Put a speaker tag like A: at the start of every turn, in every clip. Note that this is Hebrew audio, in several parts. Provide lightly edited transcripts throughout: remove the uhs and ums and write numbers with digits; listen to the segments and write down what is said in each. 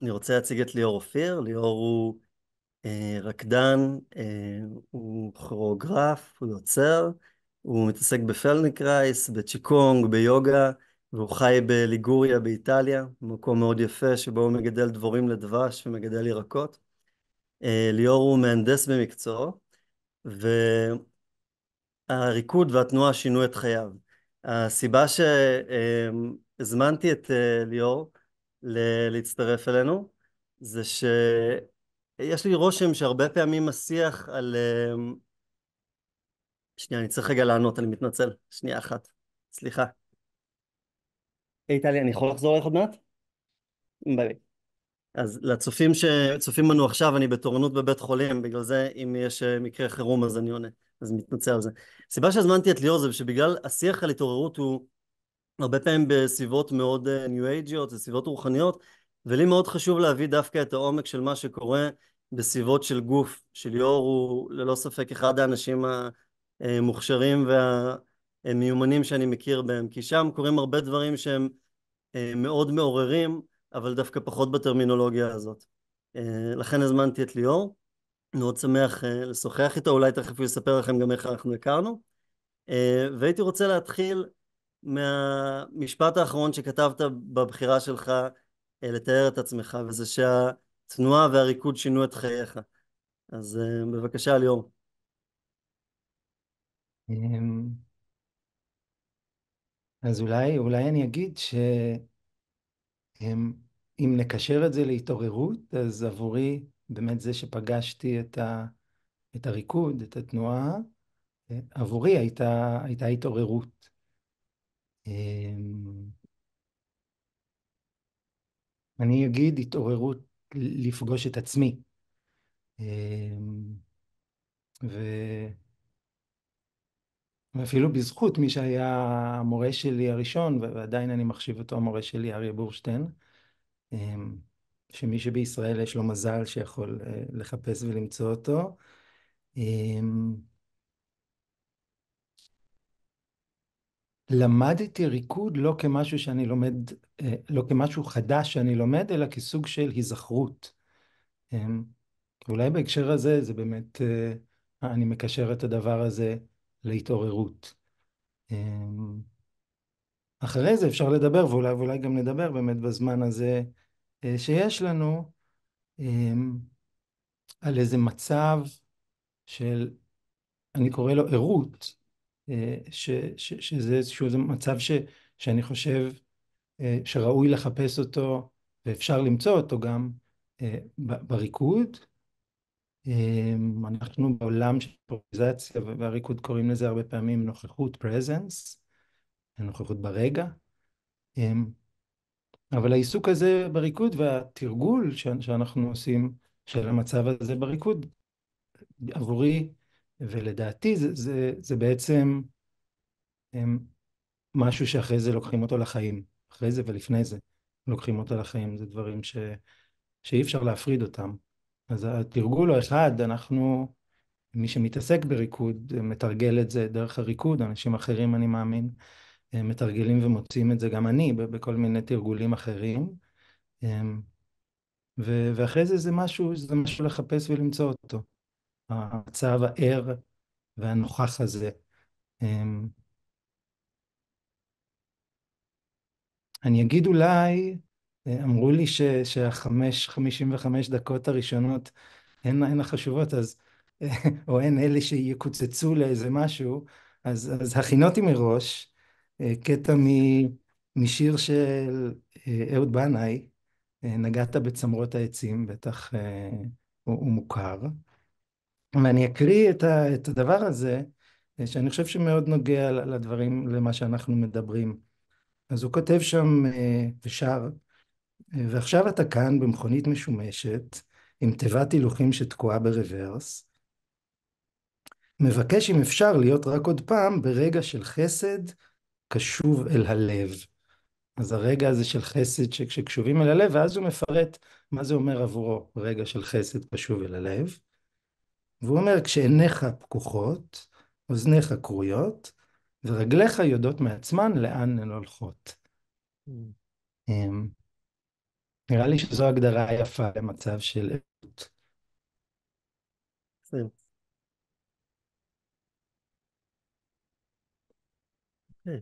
A: אני רוצה להציג את ליאור אופיר. ליאור הוא רקדן, הוא כוריאוגרף, הוא יוצר, הוא מתעסק בפלנקרייס, בצ'יקונג, ביוגה, והוא חי בליגוריה באיטליה, מקום מאוד יפה שבו הוא מגדל דבורים לדבש ומגדל ירקות. ליאור הוא מהנדס במקצועו, והריקוד והתנועה שינו את חייו. הסיבה שהזמנתי את ליאור להצטרף אלינו זה שיש לי רושם שהרבה פעמים השיח על... שנייה, אני צריך רגע לענות, אני מתנצל. שנייה אחת. סליחה. היי טלי, אני יכול לחזור אליך עוד מעט? ביי ביי. אז לצופים שצופים בנו עכשיו, אני בתורנות בבית חולים, בגלל זה אם יש מקרה חירום אז אני עונה, אז מתנצל על זה. הסיבה שהזמנתי את ליאור זה שבגלל השיח על התעוררות הוא הרבה פעמים בסביבות מאוד ניו אייג'יות, זה סביבות רוחניות, ולי מאוד חשוב להביא דווקא את העומק של מה שקורה בסביבות של גוף. שליאור הוא ללא ספק אחד האנשים המוכשרים והמיומנים שאני מכיר בהם, כי שם קורים הרבה דברים שהם מאוד מעוררים, אבל דווקא פחות בטרמינולוגיה הזאת. לכן הזמנתי את ליאור, מאוד שמח לשוחח איתו, אולי תכף הוא יספר לכם גם איך אנחנו הכרנו. והייתי רוצה להתחיל מהמשפט האחרון שכתבת בבחירה שלך לתאר את עצמך, וזה שהתנועה והריקוד שינו את חייך. אז בבקשה ליאור.
B: אמ, אז אולי אני אגיד שאם נקשר את זה להתעוררות, אז עבורי באמת זה שפגשתי את הריקוד, את התנועה, עבורי הייתה התעוררות. אמ, אני אגיד התעוררות לפגוש את עצמי. אמ, ו- ואפילו בזכות מי שהיה המורה שלי הראשון, ועדיין אני מחשיב אותו המורה שלי, אריה בורשטיין, שמי שבישראל יש לו מזל שיכול לחפש ולמצוא אותו. למדתי ריקוד לא כמשהו שאני לומד, לא כמשהו חדש שאני לומד, אלא כסוג של היזכרות. אולי בהקשר הזה, זה באמת, אני מקשר את הדבר הזה להתעוררות. אחרי זה אפשר לדבר, ואולי גם נדבר באמת בזמן הזה שיש לנו, על איזה מצב של, אני קורא לו ערות, שזה איזשהו מצב שאני חושב שראוי לחפש אותו, ואפשר למצוא אותו גם בריקוד. אנחנו בעולם של פרוביזציה והריקוד קוראים לזה הרבה פעמים נוכחות, presence, נוכחות ברגע. אבל העיסוק הזה בריקוד והתרגול שאנחנו עושים של המצב הזה בריקוד, עבורי ולדעתי זה בעצם משהו שאחרי זה לוקחים אותו לחיים. אחרי זה ולפני זה לוקחים אותו לחיים. זה דברים שאי אפשר להפריד אותם. אז התרגול הוא אחד, מי שמתעסק בריקוד מתרגל את זה דרך הריקוד, אנשים אחרים אני מאמין מתרגלים ומוצאים את זה, גם אני בכל מיני תרגולים אחרים. ואחרי זה זה משהו לחפש ולמצוא אותו. המצב הער והנוכח הזה. אני אגיד אולי, אמרו לי ש55 דקות הראשונות הן החשובות, אז, או הן אלה שיקוצצו לאיזה משהו, אז הכינותי מראש, קטע משיר של אהוד בנאי, נגעת בצמרות העצים, בטח הוא מוכר, ואני אקריא את הדבר הזה, שאני חושב שמאוד נוגע לדברים, למה שאנחנו מדברים. אז הוא כותב שם ושר, ועכשיו אתה כאן במכונית משומשת, עם תיבת הילוכים שתקועה ברוורס, מבקש אם אפשר להיות רק עוד פעם ברגע של חסד קשוב אל הלב. אז הרגע הזה של חסד שקשובים אל הלב, ואז הוא מפרט מה זה אומר עבורו רגע של חסד קשוב אל הלב. והוא אומר, כשעיניך פקוחות, אוזניך כרויות, ורגליך יודעות מעצמן לאן הן הולכות. נראה לי שזו הגדרה יפה למצב של ערות.
A: כן. אוקיי.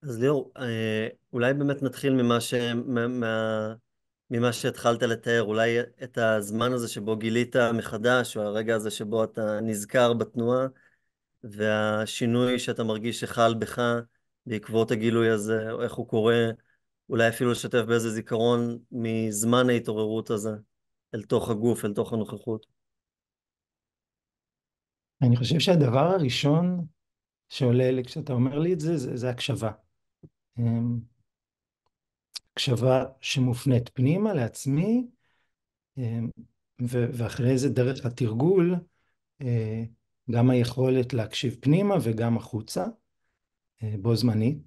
A: אז ליאור, אולי באמת נתחיל ממה שהתחלת לתאר, אולי את הזמן הזה שבו גילית מחדש, או הרגע הזה שבו אתה נזכר בתנועה, והשינוי שאתה מרגיש שחל בך בעקבות הגילוי הזה, או איך הוא קורה, אולי אפילו לשתף באיזה זיכרון מזמן ההתעוררות הזה, אל תוך הגוף, אל תוך הנוכחות.
B: אני חושב שהדבר הראשון שעולה לי כשאתה אומר לי את זה, זה הקשבה. אמ, הקשבה שמופנית פנימה לעצמי, ואחרי זה דרך התרגול, גם היכולת להקשיב פנימה וגם החוצה, בו זמנית.